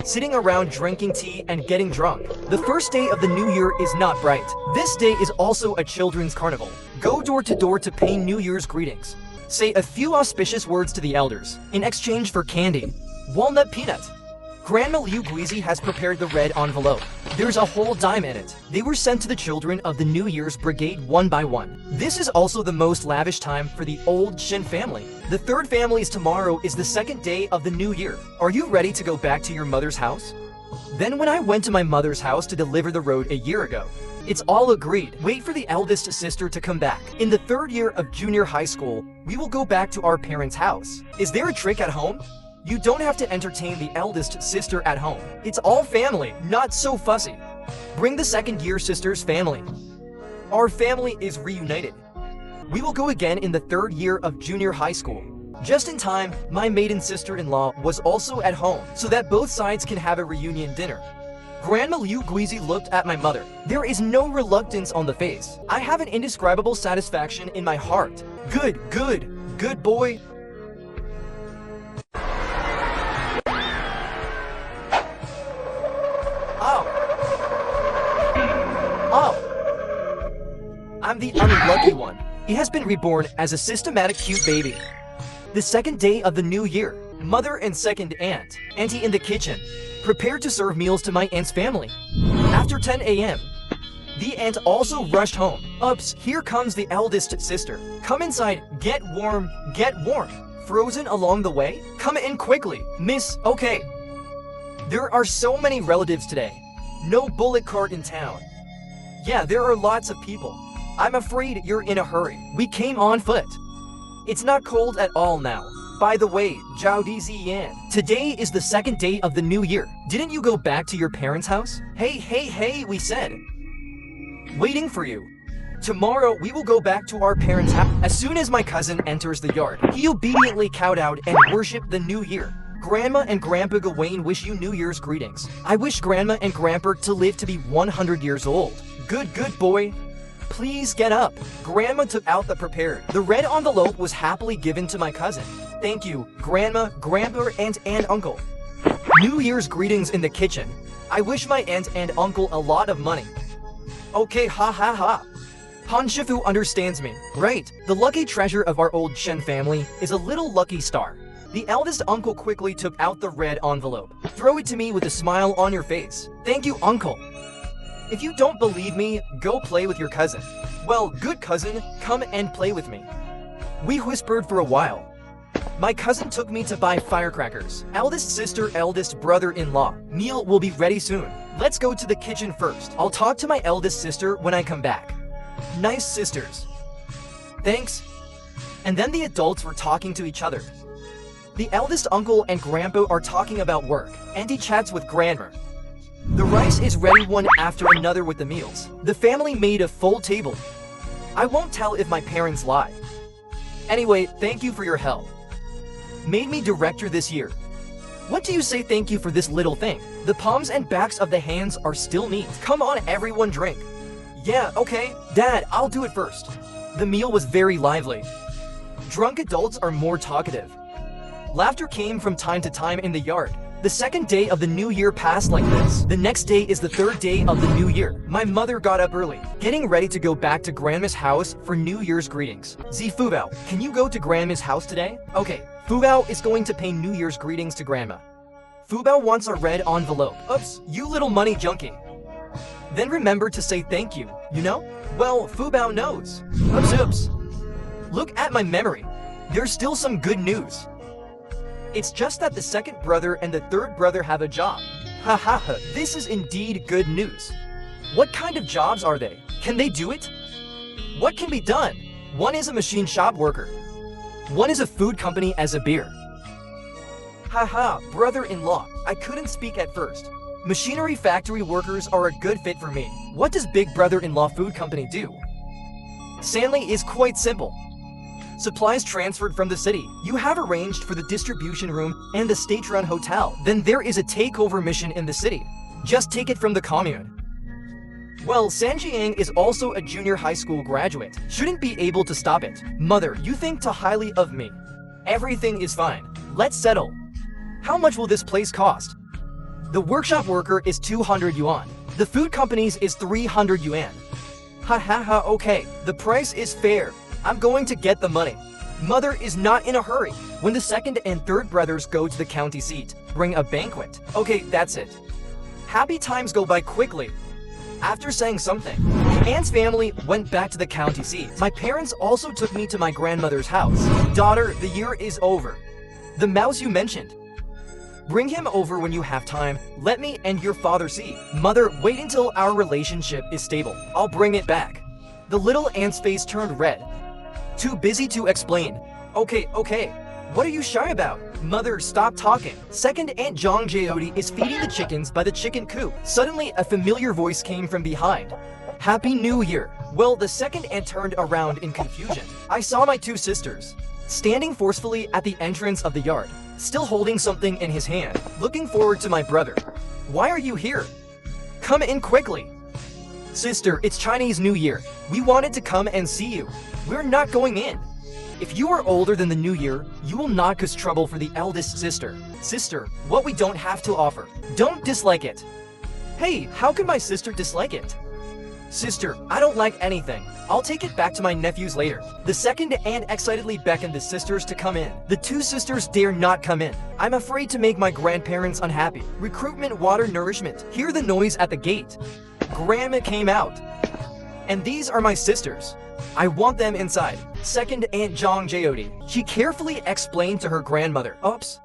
sitting around drinking tea and getting drunk. The first day of the new year is not bright. This day is also a children's carnival. Go door to door to pay New Year's greetings. Say a few auspicious words to the elders in exchange for candy. Walnut peanut. Grandma Liu Guizi has prepared the red envelope. There's a whole dime in it. They were sent to the children of the New Year's Brigade one by one. This is also the most lavish time for the old Shin family. The third family's tomorrow is the second day of the new year. Are you ready to go back to your mother's house? Then when I went to my mother's house to deliver the road a year ago, it's all agreed. Wait for the eldest sister to come back. In the third year of junior high school, we will go back to our parents' house. Is there a trick at home? You don't have to entertain the eldest sister at home. It's all family, not so fussy. Bring the second year sister's family. Our family is reunited. We will go again in the third year of junior high school. Just in time, my maiden sister-in-law was also at home so that both sides can have a reunion dinner. Grandma Liu Guizi looked at my mother. There is no reluctance on the face. I have an indescribable satisfaction in my heart. Good boy. I'm the unlucky one. He has been reborn as a systematic cute baby. The second day of the new year, mother and second aunt, auntie in the kitchen, prepared to serve meals to my aunt's family. After 10 a.m., the aunt also rushed home. Oops, here comes the eldest sister. Come inside, get warm. Frozen along the way? Come in quickly, miss, okay. There are so many relatives today. No bullet cart in town. Yeah, there are lots of people. I'm afraid you're in a hurry. We came on foot. It's not cold at all now. By the way, Zhao Di Ziyan, today is the second day of the new year. Didn't you go back to your parents' house? Hey, we said. Waiting for you. Tomorrow, we will go back to our parents' house. As soon as my cousin enters the yard, he obediently kowtowed and worshipped the new year. Grandma and Grandpa Gawain wish you New Year's greetings. I wish Grandma and Grandpa to live to be 100 years old. Good boy. Please get up. Grandma took out the prepared. The red envelope was happily given to my cousin. Thank you, Grandma, Grandpa, and Uncle. New Year's greetings in the kitchen. I wish my aunt and uncle a lot of money. Okay, ha. Han Shifu understands me. Right, the lucky treasure of our old Shen family is a little lucky star. The eldest uncle quickly took out the red envelope. Throw it to me with a smile on your face. Thank you, uncle. If you don't believe me, go play with your cousin. Well, good cousin, come and play with me. We whispered for a while. My cousin took me to buy firecrackers. Eldest sister, eldest brother-in-law. Meal will be ready soon. Let's go to the kitchen first. I'll talk to my eldest sister when I come back. Nice sisters. Thanks. And then the adults were talking to each other. The eldest uncle and grandpa are talking about work. Auntie chats with grandma. The rice is ready one after another with the meals. The family made a full table. I won't tell if my parents lie. Anyway, thank you for your help. Made me director this year. What do you say thank you for this little thing? The palms and backs of the hands are still neat. Come on, everyone drink. Yeah, okay. Dad, I'll do it first. The meal was very lively. Drunk adults are more talkative. Laughter came from time to time in the yard. The second day of the new year passed like this. The next day is the third day of the new year. My mother got up early, getting ready to go back to Grandma's house for New Year's greetings. Fubao, can you go to Grandma's house today? Okay, Fubao is going to pay New Year's greetings to Grandma. Fubao wants a red envelope. Oops, you little money junkie. Then remember to say thank you, you know? Well, Fubao knows. Oops. Look at my memory. There's still some good news. It's just that the second brother and the third brother have a job. Ha, this is indeed good news. What kind of jobs are they? Can they do it? What can be done? One is a machine shop worker. One is a food company as a beer. Haha, brother-in-law, I couldn't speak at first. Machinery factory workers are a good fit for me. What does big brother-in-law food company do? Stanley is quite simple. Supplies transferred from the city. You have arranged for the distribution room and the state-run hotel. Then there is a takeover mission in the city. Just take it from the commune. Well, Sanjiang is also a junior high school graduate. Shouldn't be able to stop it. Mother, you think too highly of me. Everything is fine. Let's settle. How much will this place cost? The workshop worker is 200 yuan. The food company's is 300 yuan. Ha ha ha, okay, the price is fair. I'm going to get the money. Mother is not in a hurry. When the second and third brothers go to the county seat, bring a banquet. Okay, that's it. Happy times go by quickly. After saying something, the aunt's family went back to the county seat. My parents also took me to my grandmother's house. Daughter, the year is over. The mouse you mentioned. Bring him over when you have time. Let me and your father see. Mother, wait until our relationship is stable. I'll bring it back. The little ant's face turned red. Too busy to explain. Okay. What are you shy about? Mother, stop talking. Second Aunt Zhang Jiodi is feeding the chickens by the chicken coop. Suddenly, a familiar voice came from behind. Happy New Year. Well, the second aunt turned around in confusion. I saw my two sisters standing forcefully at the entrance of the yard, still holding something in his hand, looking forward to my brother. Why are you here? Come in quickly. Sister, it's Chinese New Year. We wanted to come and see you. We're not going in. If you are older than the new year, you will not cause trouble for the eldest sister. Sister, what we don't have to offer. Don't dislike it. Hey, how can my sister dislike it? Sister, I don't like anything. I'll take it back to my nephews later. The second aunt excitedly beckoned the sisters to come in. The two sisters dare not come in. I'm afraid to make my grandparents unhappy. Recruitment, water, nourishment. Hear the noise at the gate. Grandma came out. And these are my sisters. I want them inside. Second Aunt Zhang Jiodi. She carefully explained to her grandmother. Oops.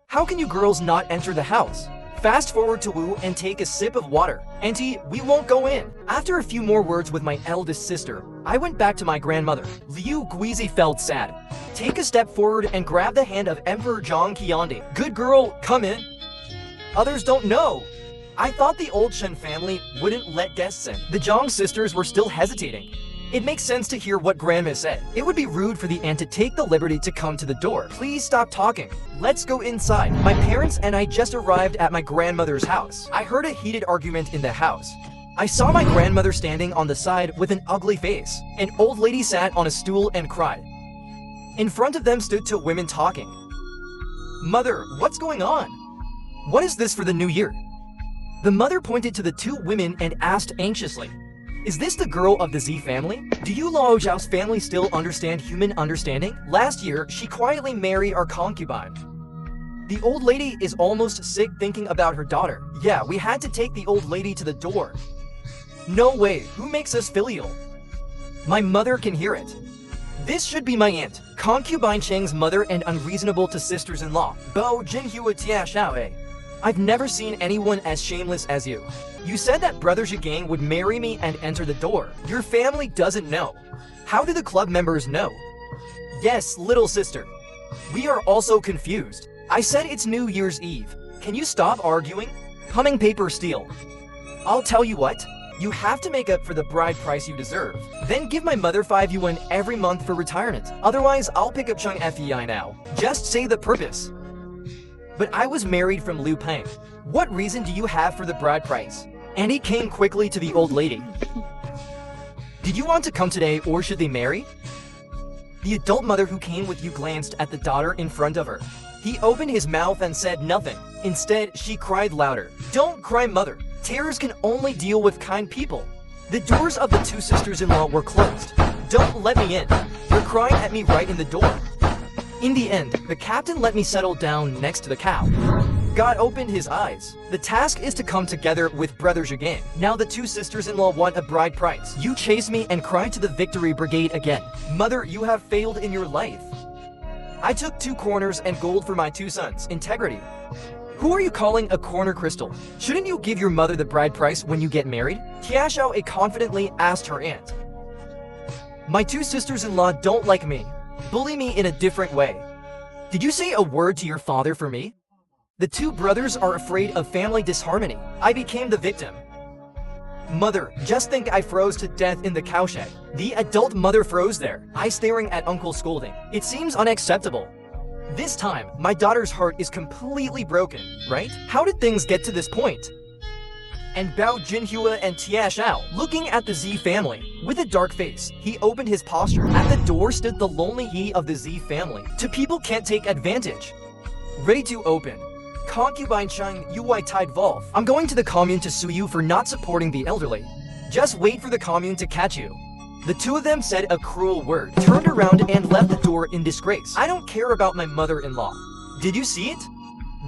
How can you girls not enter the house? Fast forward to Wu and take a sip of water. Auntie, we won't go in. After a few more words with my eldest sister, I went back to my grandmother. Liu Guizi felt sad. Take a step forward and grab the hand of Emperor Zhang Qiandi. Good girl, come in. Others don't know. I thought the old Shen family wouldn't let guests in. The Zhang sisters were still hesitating. It makes sense to hear what Grandma said. It would be rude for the aunt to take the liberty to come to the door. Please stop talking. Let's go inside. My parents and I just arrived at my grandmother's house. I heard a heated argument in the house. I saw my grandmother standing on the side with an ugly face. An old lady sat on a stool and cried. In front of them stood two women talking. Mother, what's going on? What is this for the new year? The mother pointed to the two women and asked anxiously. Is this the girl of the Z family? Do you Lao Zhao's family still understand human understanding? Last year, she quietly married our concubine. The old lady is almost sick thinking about her daughter. Yeah, we had to take the old lady to the door. No way, who makes us filial? My mother can hear it. This should be my aunt, concubine Cheng's mother and unreasonable to sisters-in-law. Bo Jinhua Tia Xiaoe. I've never seen anyone as shameless as you. You said that Brother Zhigang would marry me and enter the door. Your family doesn't know. How do the club members know? Yes, little sister. We are also confused. I said it's New Year's Eve. Can you stop arguing? Humming paper steel. I'll tell you what. You have to make up for the bride price you deserve. Then give my mother 5 yuan every month for retirement. Otherwise, I'll pick up Chung FEI now. Just say the purpose. But I was married from Liu Peng. What reason do you have for the bride price? And he came quickly to the old lady. Did you want to come today or should they marry? The adult mother who came with you glanced at the daughter in front of her. He opened his mouth and said nothing. Instead, she cried louder. Don't cry, mother. Terrors can only deal with kind people. The doors of the two sisters-in-law were closed. Don't let me in. You're crying at me right in the door. In the end, the captain let me settle down next to the cow. God opened his eyes. The task is to come together with Brother Zhigang. Now the two sisters-in-law want a bride price. You chase me and cry to the victory brigade again. Mother, you have failed in your life. I took 2 corners and gold for my 2 sons. Integrity. Who are you calling a corner crystal? Shouldn't you give your mother the bride price when you get married? Tia Xiao confidently asked her aunt. My 2 sisters-in-law don't like me. Bully me in a different way. Did you say a word to your father for me? The 2 brothers are afraid of family disharmony. I became the victim. Mother, just think I froze to death in the cowshed. The adult mother froze there, I staring at uncle scolding. It seems unacceptable. This time, my daughter's heart is completely broken, right? How did things get to this point? And Bao Jinhua and Tia Xiao, looking at the Z family. With a dark face, he opened his posture. At the door stood the lonely he of the Z family. 2 people can't take advantage. Ready to open. concubine Chung Ui Tide Volf. I'm going to the commune to sue you for not supporting the elderly. Just wait for the commune to catch you. The two of them said a cruel word, turned around and left the door in disgrace. I don't care about my mother-in-law. Did you see it?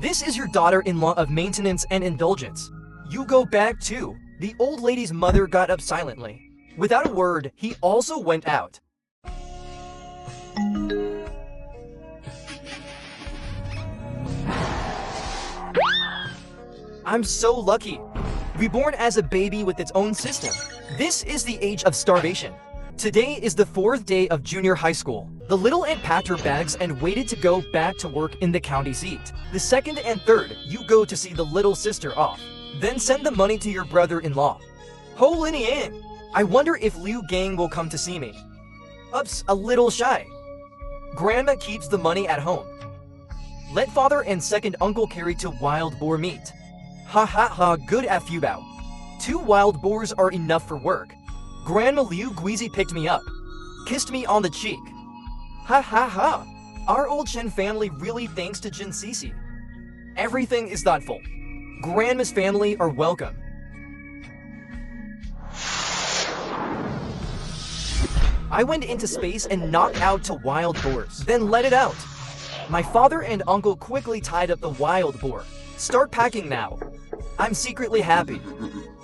This is your daughter-in-law of maintenance and indulgence. You go back too. The old lady's mother got up silently. Without a word, he also went out. I'm so lucky. Reborn as a baby with its own system. This is the age of starvation. Today is the 4th day of junior high school. The little aunt packed her bags and waited to go back to work in the county seat. The 2nd and 3rd, you go to see the little sister off. Then send the money to your brother-in-law. Ho Lin Yang. I wonder if Liu Gang will come to see me. Ups, a little shy. Grandma keeps the money at home. Let father and second uncle carry to wild boar meat. Ha ha ha, good F you bow. 2 wild boars are enough for work. Grandma Liu Guizi picked me up. Kissed me on the cheek. Ha ha ha. Our old Chen family really thanks to Jin Sisi. Everything is thoughtful. Grandma's family are welcome. I went into space and knocked out 2 wild boars, then let it out. My father and uncle quickly tied up the wild boar. Start packing now. I'm secretly happy.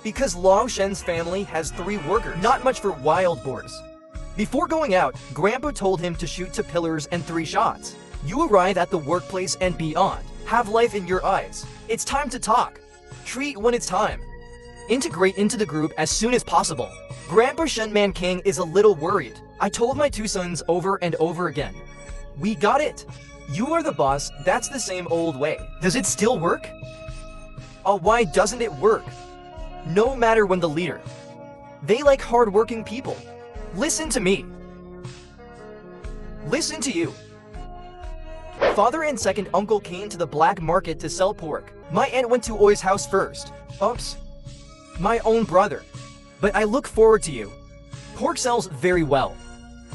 Because Long Shen's family has 3 workers, not much for wild boars. Before going out, Grandpa told him to shoot 2 pillars and 3 shots. You arrive at the workplace and beyond. Have life in your eyes. It's time to talk. Treat when it's time. Integrate into the group as soon as possible. Grandpa Shenman King is a little worried. I told my 2 sons over and over again. We got it. You are the boss, that's the same old way. Does it still work? Oh, why doesn't it work? No matter when the leader. They like hard-working people. Listen to me. Listen to you. Father and second uncle came to the black market to sell pork. My aunt went to Oi's house first. Oops. My own brother. But I look forward to you. Pork sells very well.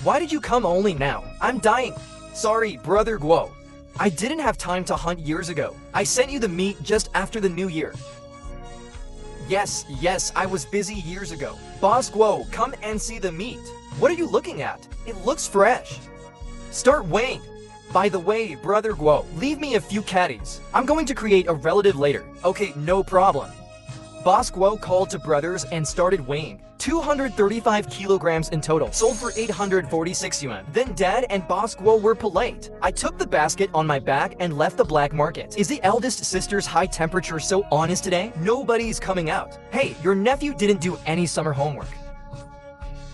Why did you come only now? I'm dying. Sorry, brother Guo. I didn't have time to hunt years ago. I sent you the meat just after the new year. Yes, I was busy years ago. Boss Guo, come and see the meat. What are you looking at? It looks fresh. Start weighing. By the way, brother Guo, leave me a few caddies. I'm going to create a relative later. Okay, no problem. Boss Guo called to brothers and started weighing. 235 kilograms in total, sold for 846 yuan. Then Dad and Boss Guo were polite. I took the basket on my back and left the black market. Is the eldest sister's high temperature so honest today? Nobody's coming out. Hey, your nephew didn't do any summer homework.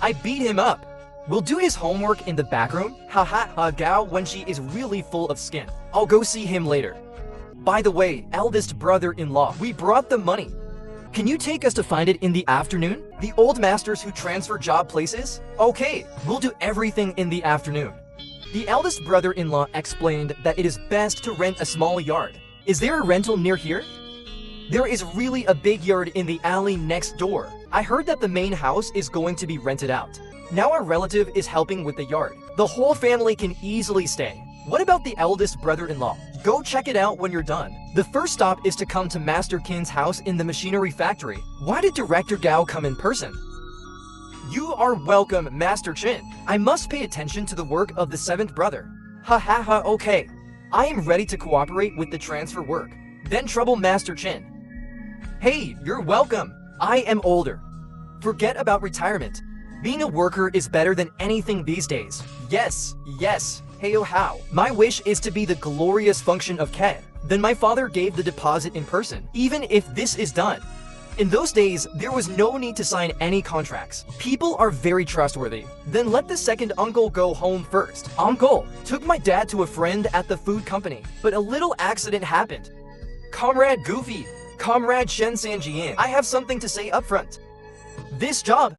I beat him up. We'll do his homework in the back room. Ha ha ha Gao when she is really full of skin. I'll go see him later. By the way, eldest brother-in-law, we brought the money. Can you take us to find it in the afternoon? The old masters who transfer job places? Okay, we'll do everything in the afternoon. The eldest brother-in-law explained that it is best to rent a small yard. Is there a rental near here? There is really a big yard in the alley next door. I heard that the main house is going to be rented out. Now our relative is helping with the yard. The whole family can easily stay. What about the eldest brother-in-law? Go check it out when you're done. The first stop is to come to Master Kin's house in the machinery factory. Why did Director Gao come in person? You are welcome, Master Chin. I must pay attention to the work of the 7th brother. Ha ha ha, okay. I am ready to cooperate with the transfer work. Then trouble Master Chin. Hey, you're welcome. I am older. Forget about retirement. Being a worker is better than anything these days. Yes. Heyo how. My wish is to be the glorious function of Ken. Then my father gave the deposit in person, even if this is done. In those days, there was no need to sign any contracts. People are very trustworthy. Then let the second uncle go home first. Uncle took my dad to a friend at the food company, but a little accident happened. Comrade Goofy, Comrade Shen Sanjian, I have something to say up front. This job